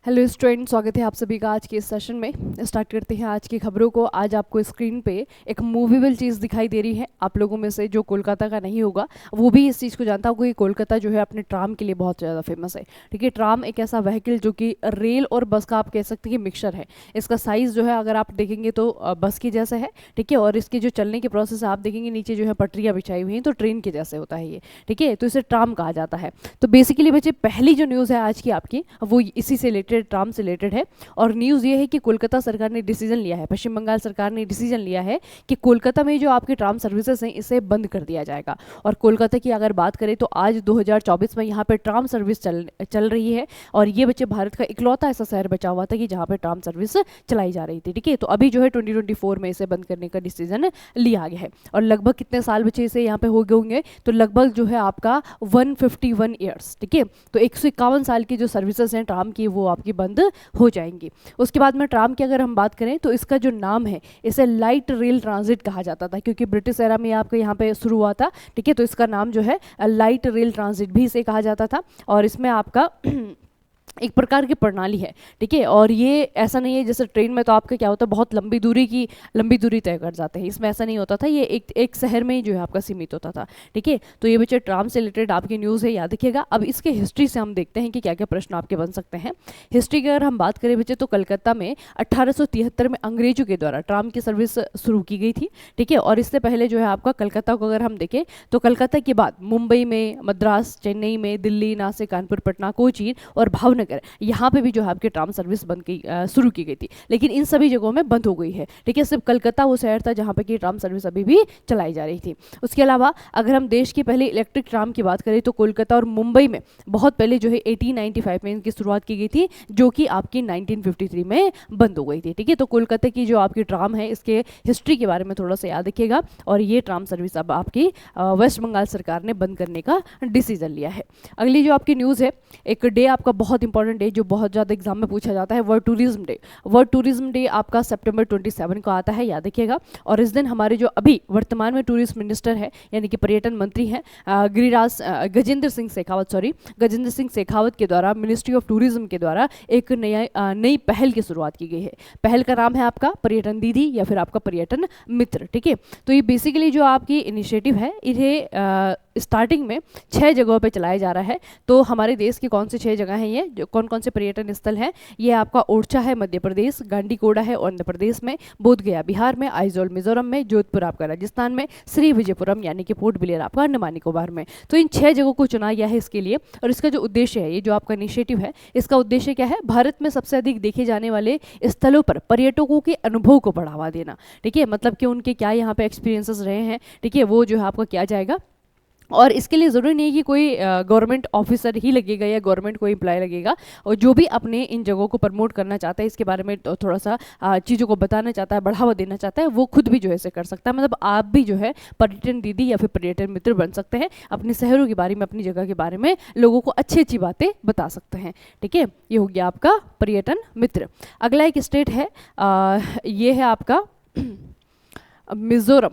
Hello student, स्वागत है आप सभी का आज के इस सेशन में। स्टार्ट करते हैं आज की खबरों को। आज आपको स्क्रीन पे एक मूवेबल चीज़ दिखाई दे रही है। आप लोगों में से जो कोलकाता का नहीं होगा वो भी इस चीज़ को जानता होगा कि कोलकाता जो है अपने ट्राम के लिए बहुत ज़्यादा फेमस है। ठीक है, ट्राम एक ऐसा व्हीकल जो कि रेल और बस का आप कह सकते हैं कि मिक्सचर है। इसका साइज़ जो है अगर आप देखेंगे तो बस के जैसे है। ठीक है, और इसके जो चलने के प्रोसेस है आप देखेंगे नीचे जो है पटरियाँ बिछाई हुई हैं, तो ट्रेन के जैसे होता है ये। ठीक है, तो इसे ट्राम कहा जाता है। तो बेसिकली बच्चे पहली जो न्यूज़ है आज की आपकी वो इसी से रिलेटेड, ट्राम से रिलेटेड है। और न्यूज़ ये है कि कोलकाता सरकार ने डिसीजन लिया है, पश्चिम बंगाल सरकार ने डिसीजन लिया है कि कोलकाता में जो आपके ट्राम सर्विसेज हैं इसे बंद कर दिया जाएगा। और कोलकाता की अगर बात करें तो आज 2024 में यहाँ पे ट्राम सर्विस चल रही है। और ये बच्चे भारत का इकलौता ऐसा शहर बचा हुआ था कि जहाँ पे ट्राम सर्विस चलाई जा रही थी। ठीक है, तो अभी जो है 2024 में इसे बंद करने का डिसीजन लिया गया है। और लगभग कितने साल बच्चे इसे यहाँ पे हो गए होंगे, तो लगभग जो है आपका 151 ईयर्स। ठीक है, तो 151 साल की जो सर्विसेज हैं ट्राम की वो आपकी बंद हो जाएंगी। उसके बाद में ट्राम की अगर हम बात करें तो इसका जो नाम है इसे लाइट रेल ट्रांजिट कहा जाता था, क्योंकि ब्रिटिश एरा में आपके यहाँ पे शुरू हुआ था। ठीक है, तो इसका नाम जो है लाइट रेल ट्रांजिट भी इसे कहा जाता था। और इसमें आपका एक प्रकार की प्रणाली है। ठीक है, और ये ऐसा नहीं है जैसे ट्रेन में तो आपका क्या होता है बहुत लंबी दूरी तय कर जाते हैं, इसमें ऐसा नहीं होता था। ये एक शहर में ही जो है आपका सीमित होता था। ठीक है, तो ये बच्चे ट्राम से रिलेटेड आपकी न्यूज़ है, याद रखिएगा। अब इसके हिस्ट्री से हम देखते हैं कि क्या क्या प्रश्न आपके बन सकते हैं। हिस्ट्री की अगर हम बात करें बच्चे तो कलकत्ता में 1873 में अंग्रेजों के द्वारा ट्राम की सर्विस शुरू की गई थी। ठीक है, और इससे पहले जो है आपका कलकत्ता को अगर हम देखें तो कलकत्ता के बाद मुंबई में, मद्रास, चेन्नई में, दिल्ली, नासिक, कानपुर, पटना, कोचीन और भावनगर यहाँ पे भी जो है आपकी ट्राम सर्विस बंद की शुरू की गई थी, लेकिन इन सभी जगहों में बंद हो गई है। ठीक है, सिर्फ कलकत्ता वो शहर था जहाँ पे की ट्राम सर्विस अभी भी चलाई जा रही थी। उसके अलावा अगर हम देश की पहले इलेक्ट्रिक ट्राम की बात करें तो कोलकाता और मुंबई में बहुत पहले जो है 1895 में इनकी शुरुआत की गई थी, जो कि आपकी 1953 में बंद हो गई थी। ठीक है, तो कोलकाता की जो आपकी ट्राम है इसके हिस्ट्री के बारे में थोड़ा सा याद रखिएगा। और ये ट्राम सर्विस अब आपकी वेस्ट बंगाल सरकार ने बंद करने का डिसीजन लिया है। अगली जो आपकी न्यूज़ है, एक डे आपका बहुत इंपॉर्टेंट डे जो बहुत ज़्यादा एग्जाम में पूछा जाता है, world tourism day. World tourism day आपका सितंबर 27 को आता है, याद रखिएगा। और इस दिन हमारे जो अभी वर्तमान में टूरिस्ट मिनिस्टर है यानी कि पर्यटन मंत्री हैं गजेंद्र सिंह शेखावत के द्वारा मिनिस्ट्री ऑफ टूरिज्म के द्वारा एक नई पहल की शुरुआत की गई है। पहल का नाम है आपका पर्यटन दीदी या फिर आपका पर्यटन मित्र। ठीक है, तो ये बेसिकली जो आपकी इनिशिएटिव है इन्हें स्टार्टिंग में 6 जगहों पे चलाया जा रहा है। तो हमारे देश की कौन सी 6 जगह हैं, ये जो कौन कौन से पर्यटन स्थल हैं, ये आपका ओरछा है मध्य प्रदेश, गांडीकोड़ा है आंध्र प्रदेश में, बोधगया बिहार में, आइजोल मिजोरम में, जोधपुर आपका राजस्थान में, श्री विजयपुरम यानी कि पोर्ट ब्लेयर आपका अंडमान निकोबार में। तो इन 6 जगहों को चुना गया है इसके लिए। और इसका जो उद्देश्य है, ये जो आपका इनिशिएटिव है इसका उद्देश्य क्या है, भारत में सबसे अधिक देखे जाने वाले स्थलों पर पर्यटकों के अनुभव को बढ़ावा देना। ठीक है, मतलब कि उनके क्या यहाँ पे एक्सपीरियंसेस रहे हैं, ठीक है, वो जो है आपका किया जाएगा। और इसके लिए ज़रूरी नहीं है कि कोई गवर्नमेंट ऑफिसर ही लगेगा या गवर्नमेंट कोई एम्प्लॉय लगेगा, और जो भी अपने इन जगहों को प्रमोट करना चाहता है, इसके बारे में तो थोड़ा सा चीज़ों को बताना चाहता है, बढ़ावा देना चाहता है, वो खुद भी जो है इसे कर सकता है। मतलब आप भी जो है पर्यटन दीदी या फिर पर्यटन मित्र बन सकते हैं, अपने शहरों के बारे में, अपनी जगह के बारे में लोगों को अच्छी अच्छी बातें बता सकते हैं। ठीक है, ये हो गया आपका पर्यटन मित्र। अगला एक स्टेट है, ये है आपका मिज़ोरम।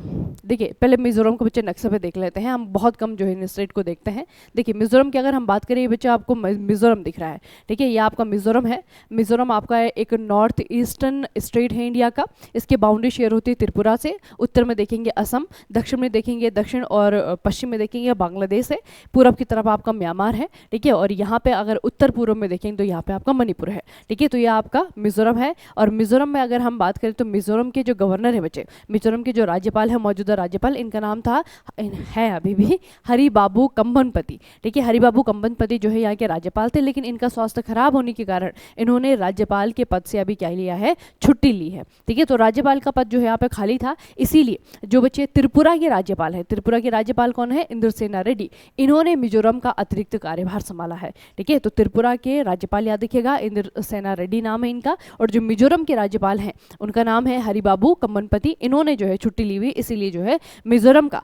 देखिए पहले मिज़ोरम को बच्चे नक्शे पे देख लेते हैं, हम बहुत कम जो है इन स्टेट को देखते हैं। देखिए मिज़ोरम की अगर हम बात करें, ये बच्चा आपको मिज़ोरम दिख रहा है। ठीक है, ये आपका मिज़ोरम है। मिज़ोरम आपका एक नॉर्थ ईस्टर्न स्टेट है इंडिया का। इसके बाउंड्री शेयर होती है त्रिपुरा से, उत्तर में देखेंगे असम, दक्षिण में देखेंगे दक्षिण और पश्चिम में देखेंगे बांग्लादेश है, पूरब की तरफ आपका म्यांमार है। ठीक है, और यहाँ पे अगर उत्तर पूर्व में देखेंगे तो यहाँ पे आपका मणिपुर है। ठीक है, तो ये आपका मिज़ोरम है। और मिज़ोरम में अगर हम बात करें तो मिज़ोरम के जो गवर्नर है बच्चे, मिज़ोरम जो राज्यपाल है, मौजूदा राज्यपाल, इनका नाम था है अभी भी हरिबाबू कंबनपति। ठीक है, हरिबाबू कंबनपति जो है यहाँ के राज्यपाल थे, लेकिन इनका स्वास्थ्य खराब होने के कारण इन्होंने राज्यपाल के पद से अभी क्या लिया है, छुट्टी ली है। ठीक है, तो राज्यपाल का पद जो है यहाँ पे खाली था, इसीलिए जो बच्चे त्रिपुरा के राज्यपाल है, त्रिपुरा के राज्यपाल कौन है, इंद्रसेना रेड्डी, इन्होंने मिजोरम का अतिरिक्त कार्यभार संभाला है। ठीक है, तो त्रिपुरा के राज्यपाल याद रखिएगा, इंद्रसेना रेड्डी नाम है इनका, और जो मिजोरम के राज्यपाल हैं उनका नाम है हरिबाबू कंबनपति, इन्होंने जो है छुट्टी ली हुई, इसीलिए जो है मिजोरम का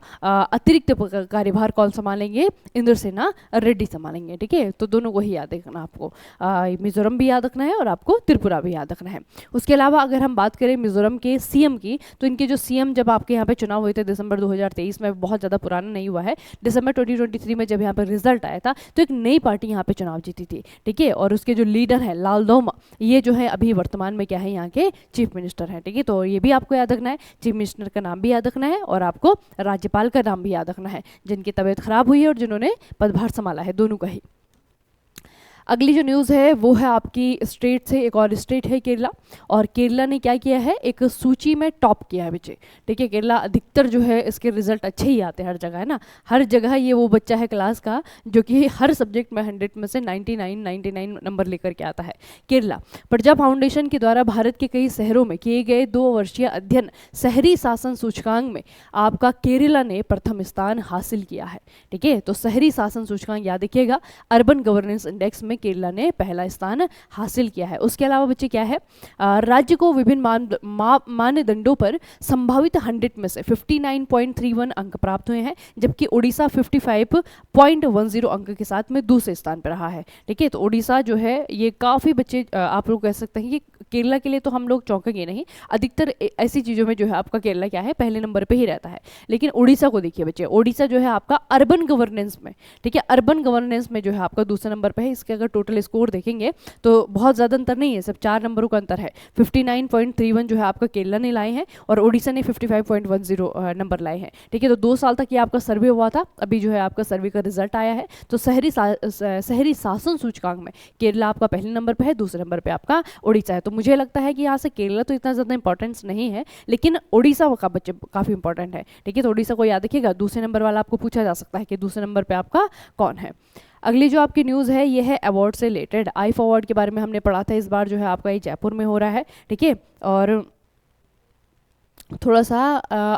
अतिरिक्त कार्यभार कौन संभालेंगे, इंद्रसेना रेड्डी संभालेंगे। ठीक है, तो दोनों को ही याद रखना आपको, मिजोरम भी याद रखना है और आपको त्रिपुरा भी याद रखना है। उसके अलावा अगर हम बात करें मिजोरम के सीएम की, तो इनके जो सीएम जब आपके यहाँ पे चुनाव हुए थे दिसंबर 2023 में, बहुत ज़्यादा पुराना नहीं हुआ है, दिसंबर 2023 में जब यहाँ पर रिजल्ट आया था तो एक नई पार्टी यहाँ पे चुनाव जीती थी। ठीक है, और उसके जो लीडर है लालदोमा, ये जो है अभी वर्तमान में क्या है, यहाँ के चीफ मिनिस्टर हैं। ठीक है, तो ये भी आपको याद रखना है, चीफ मिनिस्टर का नाम भी याद रखना है और आपको राज्यपाल का नाम भी याद रखना है, जिनकी तबीयत खराब हुई है और जिन्होंने पदभार संभाला है, दोनों का ही। अगली जो न्यूज़ है वो है आपकी स्टेट से, एक और स्टेट है केरला, और केरला ने क्या किया है, एक सूची में टॉप किया है बच्चे। ठीक है, केरला अधिकतर जो है इसके रिजल्ट अच्छे ही आते हैं हर जगह, है ना, हर जगह ये वो बच्चा है क्लास का जो कि हर सब्जेक्ट में 100 में से 99 नंबर लेकर के आता है। केरला प्रजा फाउंडेशन के द्वारा भारत के कई शहरों में किए गए 2 वर्षीय अध्ययन शहरी शासन सूचकांक में आपका केरला ने प्रथम स्थान हासिल किया है। ठीक है, तो शहरी शासन सूचकांक याद रखिएगा, अर्बन गवर्नेंस इंडेक्स में केरला ने पहला स्थान हासिल किया है। उसके अलावा बच्चे क्या है, राज्य को विभिन्न मानदंडों पर संभावित 100 में से 59.31 अंक प्राप्त हुए हैं, जबकि ओडिशा 55.10 अंक के साथ में दूसरे स्थान पर रहा है। ठीक है, तो ओडिशा जो है ये काफ़ी बच्चे आप लोग कह सकते हैं कि केरला के लिए तो हम लोग चौंकेंगे नहीं, अधिकतर ऐसी चीज़ों में जो है आपका केरला क्या है, पहले नंबर पे ही रहता है। लेकिन ओडिशा को देखिए बच्चे, ओडिशा जो है आपका अर्बन गवर्नेंस में, ठीक है, अर्बन गवर्नेंस में जो है आपका दूसरे नंबर पे है। इसके अगर टोटल स्कोर देखेंगे तो बहुत ज़्यादा अंतर नहीं है, सिर्फ 4 नंबरों का अंतर है। 59.31 जो है आपका केरला ने लाए हैं और ओडिशा ने 55.10 नंबर लाए हैं। ठीक है, तो 2 साल तक ये आपका सर्वे हुआ था, अभी जो है आपका सर्वे का रिजल्ट आया है। तो शहरी शासन सूचकांक में केरला आपका पहले नंबर पे है, दूसरे नंबर पे आपका ओडिशा है। तो मुझे लगता है कि यहाँ से केरला तो इतना ज़्यादा इंपॉर्टेंस नहीं है, लेकिन ओडिशा का बच्चे काफ़ी इंपॉर्टेंट है। ठीक है, तो ओडिशा को याद रखिएगा, दूसरे नंबर वाला आपको पूछा जा सकता है कि दूसरे नंबर पे आपका कौन है। अगली जो आपकी न्यूज़ है ये है अवार्ड से रिलेटेड। आईफा अवार्ड के बारे में हमने पढ़ा था, इस बार जो है आपका ये जयपुर में हो रहा है। ठीक है, और थोड़ा सा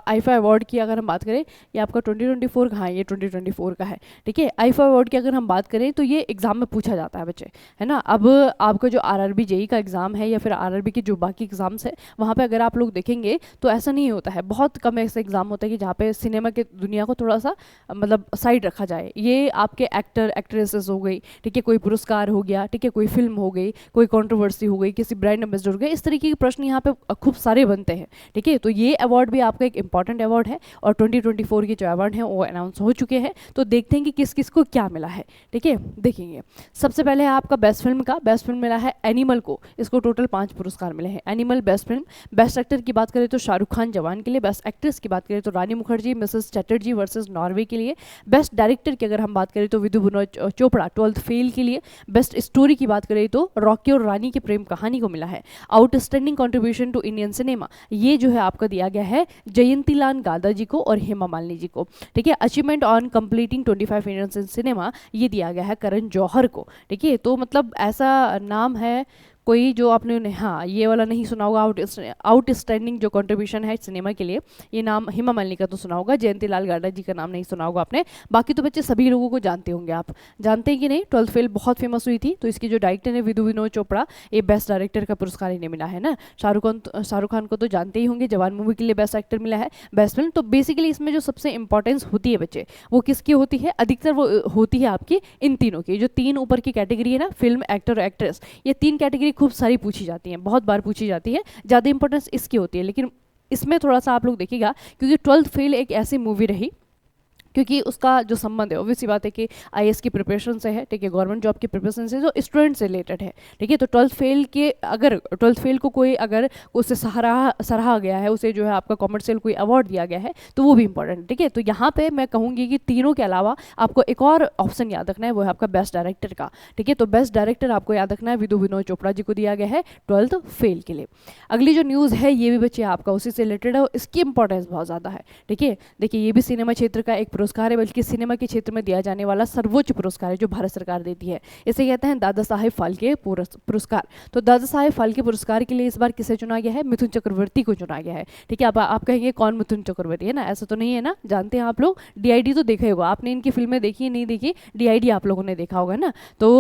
आईफा अवार्ड की अगर हम बात करें, ये आपका 2024 का है, ये 2024 का है। ठीक है, आईफा अवार्ड की अगर हम बात करें तो ये एग्जाम में पूछा जाता है बच्चे, है ना। अब आपका जो आरआरबी जेई का एग्जाम है या फिर आरआरबी के जो बाकी एग्जाम्स है, वहाँ पे अगर आप लोग देखेंगे तो ऐसा नहीं होता है, बहुत कम ऐसे एग्जाम होता है कि जहाँ पे सिनेमा के दुनिया को थोड़ा सा मतलब साइड रखा जाए। ये आपके एक्टर एक्ट्रेसेस हो गई, ठीक है, कोई पुरस्कार हो गया, ठीक है, कोई फिल्म हो गई, कोई कॉन्ट्रोवर्सी हो गई, किसी ब्रांड एम्बेसडर हो गए, इस तरीके के प्रश्न यहाँ पे खूब सारे बनते हैं। ठीक है, तो ये अवार्ड भी आपका एक इंपॉर्टेंट अवार्ड है और 2024 के जो अवार्ड हैं वो अनाउंस हो चुके हैं। तो देखते हैं कि किस किस को क्या मिला है। ठीक है, देखेंगे सबसे पहले है आपका बेस्ट फिल्म का। बेस्ट फिल्म मिला है एनिमल को, इसको टोटल 5 पुरस्कार मिले हैं। Animal best film. Best actor की बात करें तो शाहरुख खान जवान के लिए। बेस्ट एक्ट्रेस की बात करें तो Rani Mukherjee Mrs Chatterjee versus Norway के लिए। बेस्ट डायरेक्टर की अगर हम बात करें तो विधु विनोद चोपड़ा 12th फेल के लिए। बेस्ट स्टोरी की बात करें तो रॉकी और रानी की प्रेम कहानी को मिला है। Outstanding contribution to Indian cinema, ये जो है आपका दिया गया है जयंतीलाल गादा जी को और हेमा मालिनी जी को। ठीक है, achievement on completing 25 years in cinema, ये दिया गया है करण जौहर को। ठीक है, तो मतलब ऐसा नाम है कोई जो आपने हाँ ये वाला नहीं सुना होगा, आउटस्टैंडिंग जो कंट्रीब्यूशन है सिनेमा के लिए, ये नाम हेमा मालिनी का तो सुना होगा, जयंतीलाल गाडा जी का नाम नहीं सुना होगा आपने। बाकी तो बच्चे सभी लोगों को जानते होंगे, आप जानते हैं कि नहीं। 12th फेल बहुत फेमस हुई थी, तो इसकी जो डायरेक्टर है विधु विनोद चोपड़ा, ये बेस्ट डायरेक्टर का पुरस्कार इन्हें मिला है ना। शाहरुख खान को तो जानते ही होंगे, जवान मूवी के लिए बेस्ट एक्टर मिला है, बेस्ट फिल्म। तो बेसिकली इसमें जो सबसे इंपॉर्टेंस होती है बच्चे, वो किसकी होती है, अधिकतर वो होती है आपकी इन तीनों की। जो 3 ऊपर की कैटेगरी है ना, फिल्म एक्टर एक्ट्रेस, ये 3 कैटेगरी खूब सारी पूछी जाती हैं, बहुत बार पूछी जाती है, ज़्यादा इंपॉर्टेंस इसकी होती है। लेकिन इसमें थोड़ा सा आप लोग देखिएगा, क्योंकि 12th फेल एक ऐसी मूवी रही क्योंकि उसका जो संबंध है ऑब्वियस सी बात है कि आईएएस की प्रिपरेशन से है। ठीक है, गवर्नमेंट जॉब की प्रिपरेशन से जो स्टूडेंट से रिलेटेड है। ठीक है, तो 12th फेल के अगर 12th फेल को कोई अगर उससे सराहा गया है, उसे जो है आपका कॉमर्शियल कोई अवार्ड दिया गया है, तो वो भी इंपॉर्टेंट है। ठीक है, तो यहाँ पे मैं कहूँगी कि तीनों के अलावा आपको एक और ऑप्शन याद रखना है, वो है आपका बेस्ट डायरेक्टर का। ठीक है, तो बेस्ट डायरेक्टर आपको याद रखना है विधु विनोद चोपड़ा जी को दिया गया है 12th फेल के लिए। अगली जो न्यूज़ है ये भी बच्चे आपका उसी से रिलेटेड है, इसकी इंपॉर्टेंस बहुत ज़्यादा है। ठीक है, देखिए ये भी सिनेमा क्षेत्र का एक पुरस्कार है बल्कि सिनेमा के क्षेत्र में दिया जाने वाला सर्वोच्च पुरस्कार है जो भारत सरकार देती है। इसे कहते हैं दादा साहेब फाल्के पुरस्कार। तो दादा साहेब फाल्के पुरस्कार के लिए इस बार किसे चुना गया है? मिथुन चक्रवर्ती को चुना गया है। ठीक है, आप कहेंगे कौन मिथुन चक्रवर्ती है ना, ऐसा तो नहीं है ना, जानते हैं आप लोग, डीआईडी तो देखा होगा आपने, इनकी फिल्में देखी नहीं देखी, डीआईडी आप लोगों ने देखा होगा ना। तो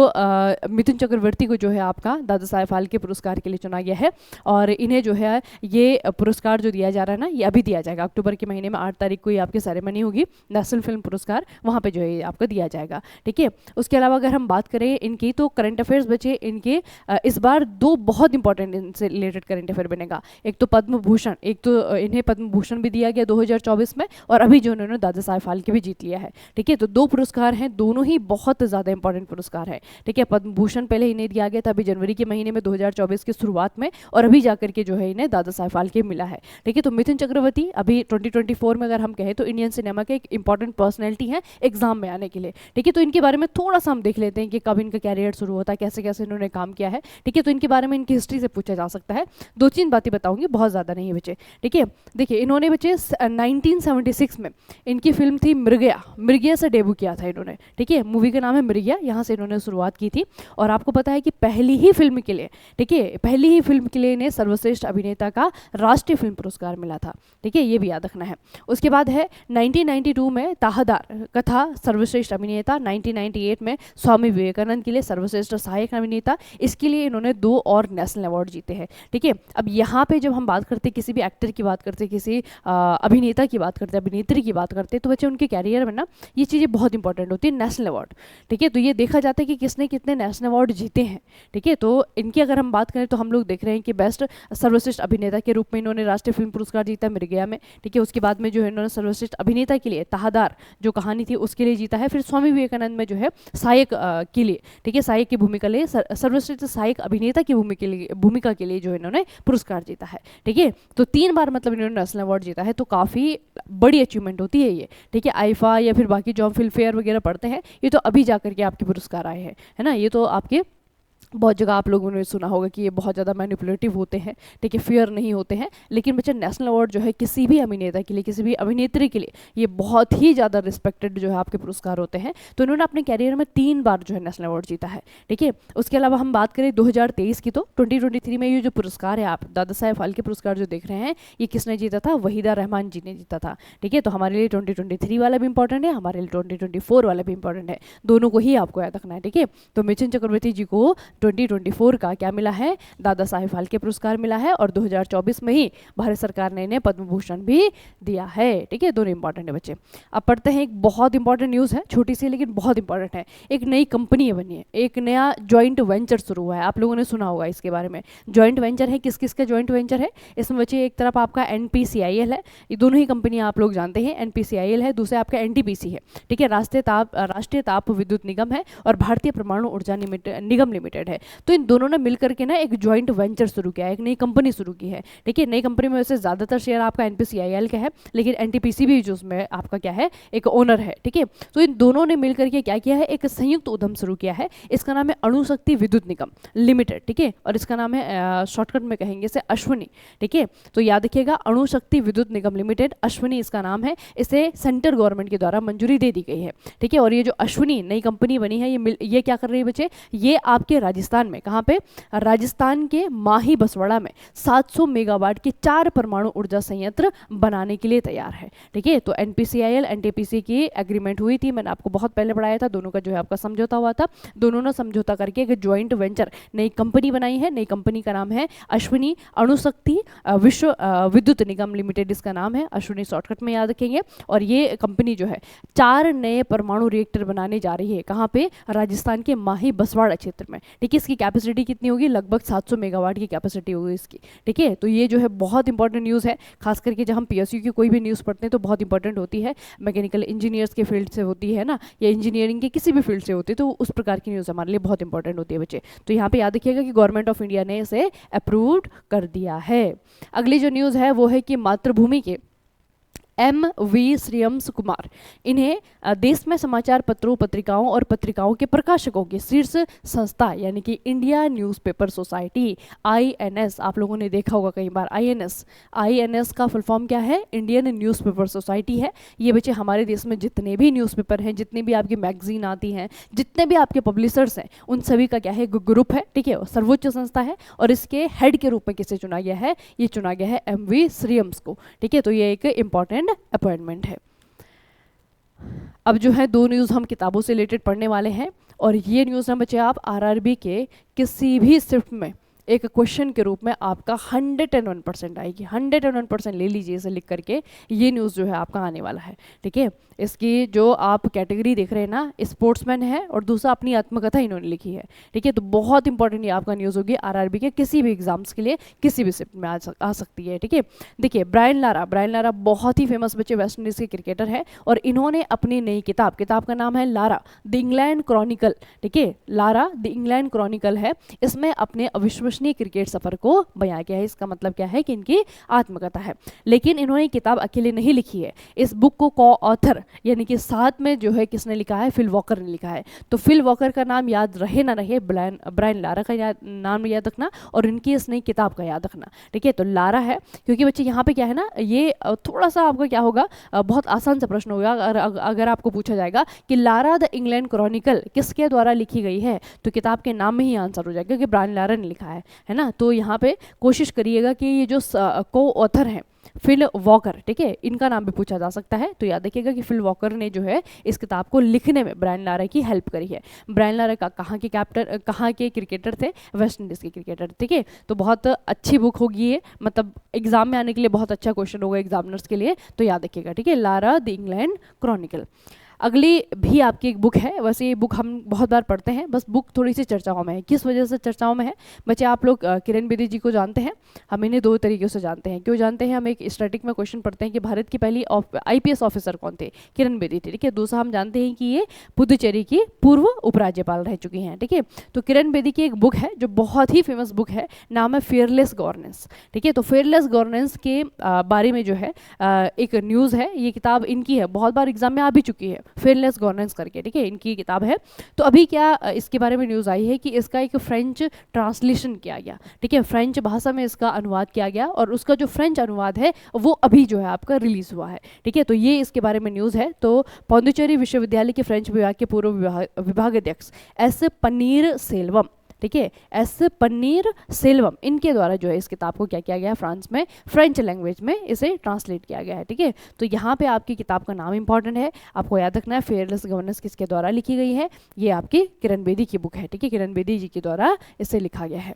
मिथुन चक्रवर्ती को जो है आपका दादा साहेब फाल्के पुरस्कार के लिए चुना गया है और इन्हें जो है ये पुरस्कार जो दिया जा रहा है ना, ये अभी दिया जाएगा अक्टूबर के महीने में 8 तारीख को ये आपकी सेरेमनी होगी, नेशनल फिल्म पुरस्कार, वहाँ पे जो है आपको दिया जाएगा। ठीक है, उसके अलावा अगर हम बात करें इनकी, तो करंट अफेयर्स बचे इनके इस बार 2 बहुत इंपॉर्टेंट इनसे रिलेटेड करंट अफेयर बनेगा। एक तो पद्म भूषण, एक तो इन्हें पद्म भूषण भी दिया गया 2024 में और अभी जो उन्होंने दादा साहेब फाल्के भी जीत लिया है। ठीक है, तो 2 पुरस्कार हैं, दोनों ही बहुत ज़्यादा इंपॉर्टेंट पुरस्कार है। ठीक है, पद्म भूषण पहले इन्हें दिया गया था अभी जनवरी के महीने में 2024 की शुरुआत में, और अभी जाकर के जो है इन्हें दादा साहेब फाल्के मिला है। ठीक है, तो मिथुन चक्रवर्ती अभी 2024 में अगर हम कहें तो इंडियन सिनेमा के एक इंपॉर्टेंट पर्सनैलिटी है एग्जाम में आने के लिए। ठीक है, तो इनके बारे में थोड़ा सा हम देख लेते हैं कि कब इनका कैरियर शुरू होता है, कैसे कैसे इन्होंने काम किया है। ठीक है, तो इनके बारे में इनकी हिस्ट्री से पूछा जा सकता है। 2-3 बातें बताऊंगी, बहुत ज़्यादा नहीं है बच्चे। ठीक है, देखिए इन्होंने बच्चे 1976 में इनकी फिल्म थी मृगया, मृगया से डेब्यू किया था इन्होंने। ठीक है, मूवी का नाम है मृगया, यहाँ से इन्होंने शुरुआत की थी और आपको पता है कि पहली ही फिल्म के लिए, ठीक है, पहली ही फिल्म के लिए इन्हें सर्वश्रेष्ठ अभिनेता का राष्ट्रीय फिल्म पुरस्कार मिला था। ठीक है, ये भी याद रखना है। उसके बाद है 1992 में ताहदार कथा सर्वश्रेष्ठ अभिनेता, 1998 में स्वामी विवेकानंद के लिए सर्वश्रेष्ठ सहायक अभिनेता, इसके लिए इन्होंने 2 और नेशनल अवार्ड जीते हैं। ठीक है, अब यहाँ पे जब हम बात करते हैं किसी भी एक्टर की बात करते हैं, किसी अभिनेता की बात करते हैं, अभिनेत्री की बात करते हैं, तो बच्चे उनके कैरियर में ना ये चीज़ें बहुत इंपॉर्टेंट होती है, नेशनल अवार्ड। ठीक है, तो ये देखा जाता है कि किसने कितने नेशनल अवार्ड जीते हैं। ठीक है, तो इनकी अगर हम बात करें तो हम लोग देख रहे हैं कि बेस्ट सर्वश्रेष्ठ अभिनेता के रूप में इन्होंने राष्ट्रीय फिल्म पुरस्कार जीता मृगया में। ठीक है, उसके बाद में जो है इन्होंने सर्वश्रेष्ठ अभिनेता के लिए ताहदार जो कहानी थी उसके लिए जीता है। फिर स्वामी विवेकानंद में जो है सहायक के लिए, ठीक है, सहायक की भूमिका लिए सर्वश्रेष्ठ सहायक अभिनेता की भूमिका के लिए जो इन्होंने पुरस्कार जीता है। ठीक है, तो 3 बार मतलब इन्होंने नेशनल अवार्ड जीता है, तो काफ़ी बड़ी अचीवमेंट होती है ये। ठीक है, आईफा या फिर बाकी जो हम फिल्म फेयर वगैरह पढ़ते हैं, ये तो अभी जाकर के आपके पुरस्कार आए हैं, है ना। ये तो आपके बहुत जगह आप लोगों ने सुना होगा कि ये बहुत ज़्यादा मैनिपुलेटिव होते हैं, ठीक है, फेयर नहीं होते हैं, लेकिन बच्चे नेशनल अवार्ड जो है किसी भी अभिनेता के लिए, किसी भी अभिनेत्री के लिए ये बहुत ही ज़्यादा रिस्पेक्टेड जो है आपके पुरस्कार होते हैं। तो इन्होंने अपने कैरियर में 3 बार जो है नेशनल अवार्ड जीता है। ठीक है, उसके अलावा हम बात करें 2023 की, तो 2023 में ये जो पुरस्कार है, आप दादा साहेब फाल्के पुरस्कार जो देख रहे हैं, ये किसने जीता था? वहीदा रहमान जी ने जीता था। ठीक है, तो हमारे लिए 2023 वाला भी इंपॉर्टेंट है, हमारे लिए 2024 वाला भी इंपॉर्टेंट है, दोनों को ही आपको याद रखना है। ठीक है, तो मिथुन चक्रवर्ती जी को 2024 का क्या मिला है? दादा साहेब फाल्के पुरस्कार मिला है और 2024 में ही भारत सरकार ने इन्हें पद्म भूषण भी दिया है। ठीक है, दोनों इंपॉर्टेंट है बच्चे। अब पढ़ते हैं, एक बहुत इंपॉर्टेंट न्यूज़ है, छोटी सी लेकिन बहुत इंपॉर्टेंट है। एक नई कंपनी बनी है, एक नया जॉइंट वेंचर शुरू हुआ है, आप लोगों ने सुना होगा इसके बारे में। जॉइंट वेंचर है, किस किस का जॉइंट वेंचर है इसमें बच्चे? एक तरफ आपका NPCIL है, ये दोनों ही कंपनियां आप लोग जानते हैं, NPCIL है, दूसरा आपका NTPC है। ठीक है, राष्ट्रीय ताप विद्युत निगम है और भारतीय परमाणु ऊर्जा निगम लिमिटेड है। तो इन दोनों ने मिलकर के ना एक जॉइंट वेंचर शुरू किया है, एक नई कंपनी शुरू की है। ठीक है, नई कंपनी में वैसे ज़्यादातर शेयर आपका NPCIL का है, लेकिन NTPC भी जो उसमें आपका क्या है, एक ओनर है। ठीक है, तो इन दोनों ने मिलकर के क्या किया है? एक संयुक्त उद्यम शुरू किया है, इसका नाम है अणुशक्ति विद्युत निगम लिमिटेड। ठीक है, और इसका नाम है शॉर्टकट में कहेंगे इसे अश्विनी। ठीक है, तो याद रखिएगा, अणुशक्ति विद्युत निगम लिमिटेड, अश्विनी इसका नाम है, इसे सेंट्रल गवर्नमेंट के द्वारा मंजूरी दे दी गई है। ठीक है, और ये जो अश्विनी नई कंपनी बनी है, ये क्या कर रही है बच्चे? ये आपके राजस्थान में, कहाँ पे? राजस्थान के माही बसवाड़ा में 700 मेगावाट के 4 परमाणु ऊर्जा संयंत्र बनाने के लिए तैयार है। ठीक है, तो NPCIL NTPC की एग्रीमेंट हुई थी, मैंने आपको बहुत पहले पढ़ाया था, दोनों का जो है आपका समझौता हुआ था, दोनों ने समझौता करके एक जॉइंट वेंचर नई कंपनी बनाई है। नई कंपनी का नाम है अश्विनी अणुशक्ति विश्व विद्युत निगम लिमिटेड, इसका नाम है, अश्विनी शॉर्टकट में याद रखेंगे। और ये कंपनी जो है 4 नए परमाणु रिएक्टर बनाने जा रही है, कहाँ पे? राजस्थान के माही बसवाड़ा क्षेत्र में। ठीक है, इसकी कैपेसिटी कितनी होगी? लगभग 700 मेगावाट की कैपेसिटी होगी इसकी। ठीक है, तो ये जो है बहुत इंपॉर्टेंट न्यूज़ है, खास करके जब हम PSU की कोई भी न्यूज़ पढ़ते हैं तो बहुत इंपॉर्टेंट होती है, मैकेनिकल इंजीनियर्स के फील्ड से होती है ना, या इंजीनियरिंग के किसी भी फील्ड से होती है, तो उस प्रकार की न्यूज़ हमारे लिए बहुत इंपॉर्टेंट होती है बच्चे। तो यहाँ पे याद रखिएगा कि गवर्नमेंट ऑफ इंडिया ने इसे अप्रूव्ड कर दिया है। अगली जो न्यूज़ है वो है कि मातृभूमि के M.V. श्रीयंश कुमार। इन्हें देश में समाचार पत्रों, पत्रिकाओं और पत्रिकाओं के प्रकाशकों की शीर्ष संस्था यानी कि इंडिया न्यूज़पेपर सोसाइटी INS, आप लोगों ने देखा होगा कई बार INS का फुल फॉर्म क्या है? इंडियन न्यूज़पेपर सोसाइटी है। ये बच्चे हमारे देश में जितने भी न्यूज़पेपर हैं, जितनी भी आपकी मैगजीन आती हैं, जितने भी आपके पब्लिशर्स हैं, उन सभी का क्या है? ग्रुप है, ठीक है, सर्वोच्च संस्था है। और इसके हेड के रूप में किसे चुना गया है? ये चुना गया है M.V. श्रीयंश को, ठीक है। तो ये एक इंपॉर्टेंट अपॉइंटमेंट है। अब जो है 2 न्यूज़ हम किताबों से रिलेटेड पढ़ने वाले हैं, और ये न्यूज़ ना बच्चे आप RRB के किसी भी शिफ्ट में एक क्वेश्चन के रूप में आपका 101% आएगी। 101% ले लीजिए इसे लिख करके। ये न्यूज़ जो है आपका आने वाला है, ठीक है। इसकी जो आप कैटेगरी देख रहे हैं ना, स्पोर्ट्समैन है, और दूसरा अपनी आत्मकथा इन्होंने लिखी है, ठीक है। तो बहुत इंपॉर्टेंट ये आपका न्यूज़ होगी RRB के किसी भी एग्जाम्स के लिए, किसी भी शिफ्ट में आ सकती है, ठीक है। देखिए ब्रायन लारा बहुत ही फेमस बच्चे वेस्ट इंडीज़ के क्रिकेटर है, और इन्होंने अपनी नई किताब का नाम है लारा द इंग्लैंड क्रॉनिकल, ठीक है। लारा द इंग्लैंड क्रॉनिकल है। इसमें अपने अविश्वसनीय क्रिकेट सफर को बयां किया है। इसका मतलब क्या है? कि इनकी आत्मकथा है। लेकिन इन्होंने किताब अकेले नहीं लिखी है। इस बुक को को ऑथर यानी कि साथ में जो है किसने लिखा है? फिल वॉकर ने लिखा है। तो फिल वॉकर का नाम याद रहे ना रहे, ब्रायन लारा का नाम याद रखना, और इनकी इस नई किताब का याद रखना, ठीक है। तो लारा है, क्योंकि बच्चे यहाँ पे क्या है ना, ये थोड़ा सा आपका क्या होगा, बहुत आसान सा प्रश्न होगा। अगर आपको पूछा जाएगा कि लारा द इंग्लैंड क्रॉनिकल किसके द्वारा लिखी गई है, तो किताब के नाम में ही आंसर हो जाएगा कि ब्रायन लारा ने लिखा है ना। तो यहाँ पे कोशिश करिएगा कि ये जो को ऑथर हैं फिल वॉकर, ठीक है, इनका नाम भी पूछा जा सकता है। तो याद रखिएगा कि फिल वॉकर ने जो है इस किताब को लिखने में ब्रायन लारा की हेल्प करी है। ब्रायन लारा का कहाँ के क्रिकेटर थे? वेस्ट इंडीज़ के क्रिकेटर, ठीक है। तो बहुत अच्छी बुक होगी ये, मतलब एग्जाम में आने के लिए बहुत अच्छा क्वेश्चन होगा एग्जामिनर्स के लिए, तो याद रखिएगा, ठीक है। Lara the England Chronicle. अगली भी आपकी एक बुक है। वैसे ये बुक हम बहुत बार पढ़ते हैं, बस बुक थोड़ी सी चर्चाओं में है। किस वजह से चर्चाओं में है बच्चे? आप लोग किरण बेदी जी को जानते हैं। हम इन्हें 2 तरीके से जानते हैं। क्यों जानते हैं? हम एक स्टैटिक में क्वेश्चन पढ़ते हैं कि भारत की पहली IPS ऑफिसर कौन थे? किरण बेदी थे, ठीक है। दूसरा हम जानते हैं कि ये पुदुचेरी की पूर्व उपराज्यपाल रह चुकी हैं, ठीक है। तो किरण बेदी की एक बुक है जो बहुत ही फेमस बुक है, नाम है फेयरलेस गवर्नेंस, ठीक है। तो फेयरलेस गवर्नेंस के बारे में जो है एक न्यूज़ है। ये किताब इनकी है, बहुत बार एग्जाम में आ भी चुकी है, फेयरलेस गवर्नेंस करके, ठीक है, इनकी किताब है। तो अभी क्या इसके बारे में न्यूज़ आई है कि इसका एक फ्रेंच ट्रांसलेशन किया गया, ठीक है, फ्रेंच भाषा में इसका अनुवाद किया गया, और उसका जो फ्रेंच अनुवाद है वो अभी जो है आपका रिलीज हुआ है, ठीक है। तो ये इसके बारे में न्यूज़ है। तो पौंडीचेरी विश्वविद्यालय के फ्रेंच विभाग के पूर्व विभागाध्यक्ष S. पन्नीर सेल्वम, ठीक है, S. पन्नीर सेल्वम, इनके द्वारा जो है इस किताब को क्या किया गया है? फ्रांस में फ्रेंच लैंग्वेज में इसे ट्रांसलेट किया गया है, ठीक है। तो यहाँ पे आपकी किताब का नाम इंपॉर्टेंट है, आपको याद रखना है। फेयरलेस गवर्नेंस किसके द्वारा लिखी गई है? ये आपकी किरण बेदी की बुक है, ठीक है, किरण बेदी जी के द्वारा इसे लिखा गया है।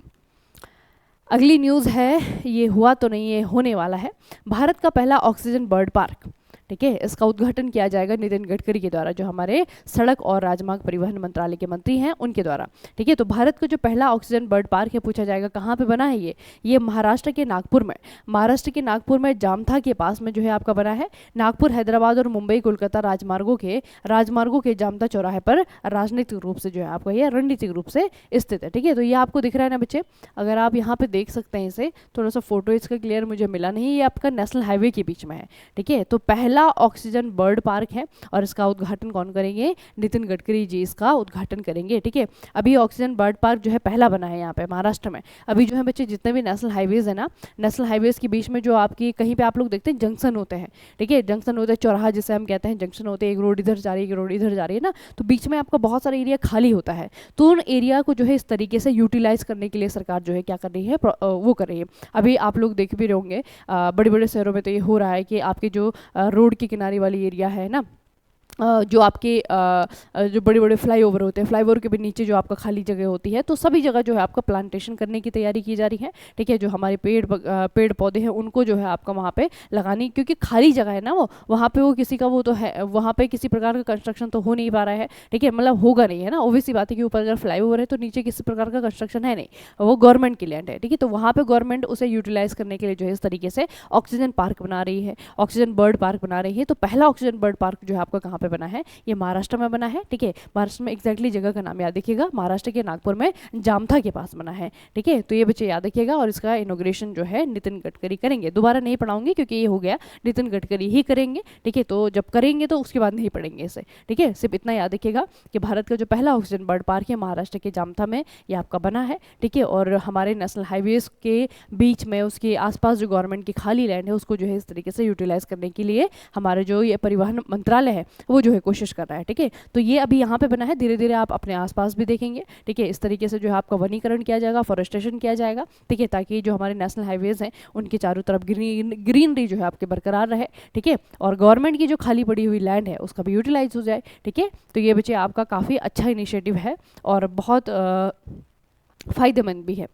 अगली न्यूज़ है, ये हुआ तो नहीं, ये होने वाला है। भारत का पहला ऑक्सीजन बर्ड पार्क, ठीक है, इसका उद्घाटन किया जाएगा नितिन गडकरी के द्वारा, जो हमारे सड़क और राजमार्ग परिवहन मंत्रालय के मंत्री हैं उनके द्वारा, ठीक है। तो भारत का जो पहला ऑक्सीजन बर्ड पार्क है, पूछा जाएगा कहाँ पे बना है ये महाराष्ट्र के नागपुर में जामथा के पास में जो है आपका बना है। नागपुर, हैदराबाद और मुंबई कोलकाता राजमार्गों के जामथा चौराहे पर राजनीतिक रूप से जो है आपका ये रणनीतिक रूप से स्थित है, ठीक है। तो ये आपको दिख रहा है ना बच्चे, अगर आप यहाँ पे देख सकते हैं इसे, थोड़ा सा फोटो इसका क्लियर मुझे मिला नहीं, ये आपका नेशनल हाईवे के बीच में है, ठीक है। तो पहला ऑक्सीजन बर्ड पार्क है, और इसका उद्घाटन कौन करेंगे? नितिन गडकरी जी इसका उद्घाटन करेंगे, ठीक है। अभी ऑक्सीजन बर्ड पार्क जो है पहला बना है यहाँ पे महाराष्ट्र में। अभी जो है बच्चे जितने भी नेशनल हाईवेज है ना, नेशनल हाईवेज के बीच में जो आपकी कहीं पे आप लोग देखते हैं जंक्शन होते हैं, ठीक है, जंक्शन होते हैं, चौराहा जिसे हम कहते हैं, जंक्शन होते हैं, एक रोड इधर जा रही है, एक रोड इधर जा रही है ना, तो बीच में आपका बहुत सारा एरिया खाली होता है। तो उन एरिया को जो है इस तरीके से यूटिलाइज करने के लिए सरकार जो है क्या कर रही है? वो कर रही है। अभी आप लोग देख भी रहे होंगे बड़े बड़े शहरों में तो ये हो रहा है कि आपके जो रोड के किनारे वाली एरिया है ना, जो आपके जो बड़े बड़े फ्लाईओवर होते हैं, फ्लाईओवर के भी नीचे जो आपका खाली जगह होती है, तो सभी जगह जो है आपका प्लांटेशन करने की तैयारी की जा रही है, ठीक है। जो हमारे पेड़ पौधे हैं उनको जो है आपका वहाँ पे लगानी, क्योंकि खाली जगह है ना वो, वहाँ पे वो किसी का वो तो है, वहाँ पे किसी प्रकार का कंस्ट्रक्शन तो हो नहीं पा रहा है, ठीक है, मतलब होगा नहीं, है ना। ऑब्वियस सी बात है कि ऊपर अगर फ्लाईओवर है तो नीचे किसी प्रकार का कंस्ट्रक्शन है नहीं, वो गवर्नमेंट की लैंड है, ठीक है। तो वहाँ पे गवर्नमेंट उसे यूटिलाइज करने के लिए जो है इस तरीके से ऑक्सीजन पार्क बना रही है, ऑक्सीजन बर्ड पार्क बना रही है। तो पहला ऑक्सीजन बर्ड पार्क जो है आपका कहाँ पे बना है, ये महाराष्ट्र में बना है। ठीक है, महाराष्ट्र में एग्जैक्टली जगह का नाम याद रखिएगा, महाराष्ट्र के नागपुर में जामथा के पास बना है। ठीक है, तो ये बच्चे याद रखिएगा। और इसका इनॉग्रेशन जो है नितिन गडकरी करेंगे। दोबारा नहीं पढ़ाऊंगी क्योंकि ये हो गया, नितिन गडकरी ही करेंगे। ठीक है, तो जब करेंगे तो उसके बाद नहीं पढ़ेंगे इसे। ठीक है, सिर्फ इतना याद रखिएगा कि भारत का जो पहला ऑक्सीजन बर्ड पार्क है महाराष्ट्र के जामथा में ये आपका बना है। ठीक है, और हमारे नेशनल हाईवेज के बीच में उसके आसपास जो गवर्नमेंट की खाली लैंड है उसको जो है इस तरीके से यूटिलाइज करने के लिए हमारे जो ये परिवहन मंत्रालय है वो जो है कोशिश कर रहा है। ठीक है, तो ये अभी यहाँ पे बना है, धीरे धीरे आप अपने आसपास भी देखेंगे। ठीक है, इस तरीके से जो है आपका वनीकरण किया जाएगा, फॉरेस्टेशन किया जाएगा। ठीक है, ताकि जो हमारे नेशनल हाईवेज हैं उनके चारों तरफ ग्रीनरी जो है आपके बरकरार रहे। ठीक है, और गवर्नमेंट की जो खाली पड़ी हुई लैंड है उसका भी यूटिलाइज हो जाए। ठीक है, तो ये बच्चे आपका काफ़ी अच्छा इनिशिएटिव है और बहुत फ़ायदेमंद भी है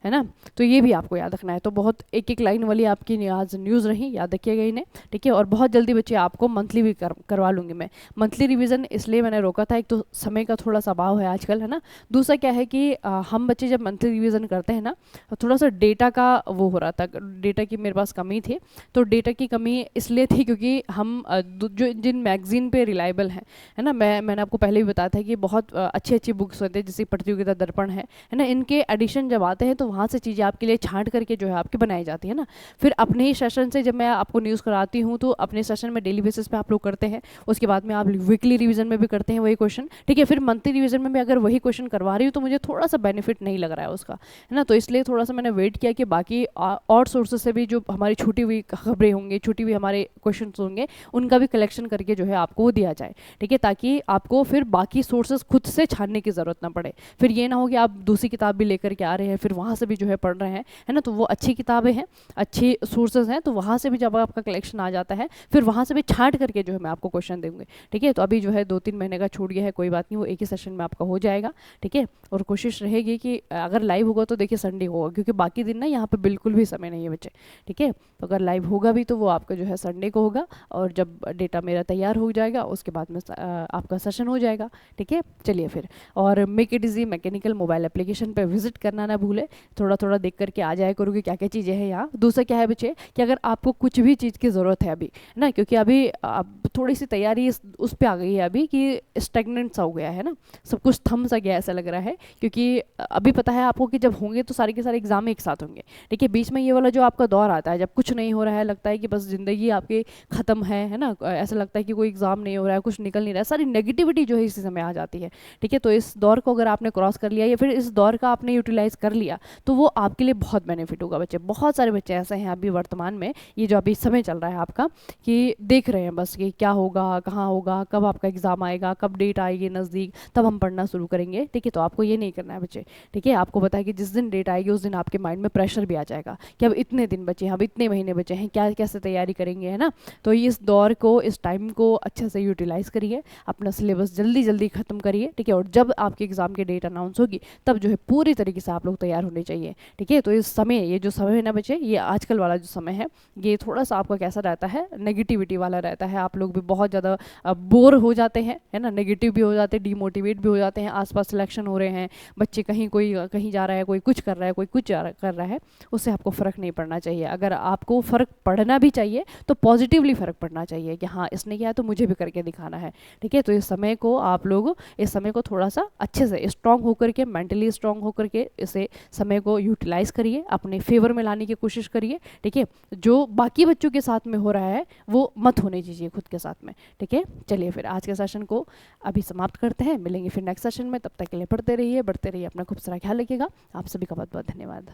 ना। तो ये भी आपको याद रखना है। तो बहुत एक एक लाइन वाली आपकी आज न्यूज़ रही, याद रखिएगा इन्हें। ठीक है, और बहुत जल्दी बच्चे आपको मंथली भी करवा लूँगी मैं। मंथली रिवीजन इसलिए मैंने रोका था, एक तो समय का थोड़ा सा अभाव है आजकल, है ना। दूसरा क्या है कि हम बच्चे जब मंथली रिवीजन करते हैं ना तो थोड़ा सा डेटा का वो हो रहा था, डेटा की मेरे पास कमी थी। तो डेटा की कमी इसलिए थी क्योंकि हम जो जिन मैगजीन पे रिलायबल हैं, है ना, मैंने आपको पहले भी बताया था कि बहुत अच्छी अच्छी बुक्स होते हैं जैसे प्रतियोगिता दर्पण है ना, इनके एडिशन जब आते हैं तो वहाँ से चीज़ें आपके लिए छांट करके जो है आपकी बनाई जाती है ना। फिर अपने ही सेशन से जब मैं आपको न्यूज़ कराती हूँ तो अपने सेशन में डेली बेसिस पे आप लोग करते हैं, उसके बाद में आप वीकली रिवीजन में भी करते हैं वही क्वेश्चन। ठीक है, फिर मंथली रिवीजन में भी अगर वही क्वेश्चन करवा रही हूँ तो मुझे थोड़ा सा बेनिफिट नहीं लग रहा है उसका, है ना। तो इसलिए थोड़ा सा मैंने वेट किया कि बाकी और सोर्सेज से भी जो हमारी छूटी हुई खबरें होंगी, छूटी हुई हमारे क्वेश्चन होंगे, उनका भी कलेक्शन करके जो है आपको वो दिया जाए। ठीक है, ताकि आपको फिर बाकी सोर्सेज खुद से छानने की ज़रूरत ना पड़े। फिर ये ना हो कि आप दूसरी किताब भी लेकर के आ रहे हैं फिर वहाँ से भी जो है पढ़ रहे हैं, है ना। तो वो अच्छी किताबें हैं, अच्छी सोर्सेज हैं, तो वहाँ से भी जब आपका कलेक्शन आ जाता है फिर वहाँ से भी छांट करके जो है मैं आपको क्वेश्चन दूंगी। ठीक है, तो अभी जो है 2-3 महीने का छूट गया है, कोई बात नहीं, वो एक ही सेशन में आपका हो जाएगा। ठीक है, और कोशिश रहेगी कि अगर लाइव होगा तो देखिए संडे होगा, क्योंकि बाकी दिन ना यहाँ पे बिल्कुल भी समय नहीं है बच्चे। ठीक है, तो अगर लाइव होगा भी तो वो आपका जो है संडे को होगा, और जब डेटा मेरा तैयार हो जाएगा उसके बाद में आपका सेशन हो जाएगा। ठीक है, चलिए फिर, और make it easy mechanical mobile application पे विजिट करना ना भूले, थोड़ा थोड़ा देख करके आ जाए करोगे क्या क्या चीज़ें हैं यहाँ। दूसरा क्या है बच्चे कि अगर आपको कुछ भी चीज़ की ज़रूरत है अभी, है ना, क्योंकि अभी अब थोड़ी सी तैयारी उस पर आ गई है अभी कि स्टेगनेंट सा हो गया है ना, सब कुछ थम सा गया ऐसा लग रहा है, क्योंकि अभी पता है आपको कि जब होंगे तो सारे के सारे एग्जाम एक साथ होंगे। ठीक है, बीच में ये वाला जो आपका दौर आता है जब कुछ नहीं हो रहा है, लगता है कि बस ज़िंदगी आपकी ख़त्म है ना, ऐसा लगता है कि कोई एग्ज़ाम नहीं हो रहा है, कुछ निकल नहीं रहा है, सारी नेगेटिविटी जो है इसी समय आ जाती है। ठीक है, तो इस दौर को अगर आपने क्रॉस कर लिया या फिर इस दौर का आपने यूटिलाइज कर लिया तो वो आपके लिए बहुत बेनिफिट होगा बच्चे। बहुत सारे बच्चे ऐसे हैं अभी वर्तमान में, ये जो अभी समय चल रहा है आपका, कि देख रहे हैं बस कि क्या होगा, कहाँ होगा, कब आपका एग्ज़ाम आएगा, कब डेट आएगी नज़दीक, तब हम पढ़ना शुरू करेंगे। ठीक है, तो आपको ये नहीं करना है बच्चे। ठीक है, आपको पता है कि जिस दिन डेट आएगी उस दिन आपके माइंड में प्रेशर भी आ जाएगा कि अब इतने दिन बचे हैं, अब इतने महीने बचे हैं, क्या कैसे तैयारी करेंगे, है ना। तो इस दौर को, इस टाइम को अच्छे से यूटिलाइज़ करिए, अपना सिलेबस जल्दी जल्दी ख़त्म करिए। ठीक है, और जब आपके एग्ज़ाम की डेट अनाउंस होगी तब जो है पूरी तरीके से आप लोग तैयार होने चाहिए। ठीक है, तो इस समय, ये जो समय है ना बच्चे, ये आजकल वाला जो समय है ये थोड़ा सा आपका कैसा रहता है, नेगेटिविटी वाला रहता है। आप लोग भी बहुत ज़्यादा बोर हो जाते हैं, है ना, नेगेटिव भी हो जाते हैं, डिमोटिवेट भी हो जाते हैं। आसपास सिलेक्शन हो रहे हैं, बच्चे कहीं कोई कहीं जा रहा है, कोई कुछ कर रहा है, कोई कुछ कर रहा है, उससे आपको फ़र्क नहीं पड़ना चाहिए। अगर आपको फ़र्क पड़ना भी चाहिए तो पॉजिटिवली फ़र्क पड़ना चाहिए कि हाँ इसने किया तो मुझे भी करके दिखाना है। ठीक है, तो इस समय को आप लोग, इस समय को थोड़ा सा अच्छे से स्ट्रॉन्ग होकर के, मेंटली स्ट्रॉन्ग होकर के इसे समय को यूटिलाइज़ करिए, अपने फेवर में लाने की कोशिश करिए। ठीक है, जो बाकी बच्चों के साथ में हो रहा है वो मत होने दीजिए खुद के साथ में। ठीक है, चलिए फिर आज के सेशन को अभी समाप्त करते हैं, मिलेंगे फिर नेक्स्ट सेशन में। तब तक के लिए पढ़ते रहिए, बढ़ते रहिए, अपना खूब सारा ख्याल रखिएगा। आप सभी का बहुत बहुत धन्यवाद।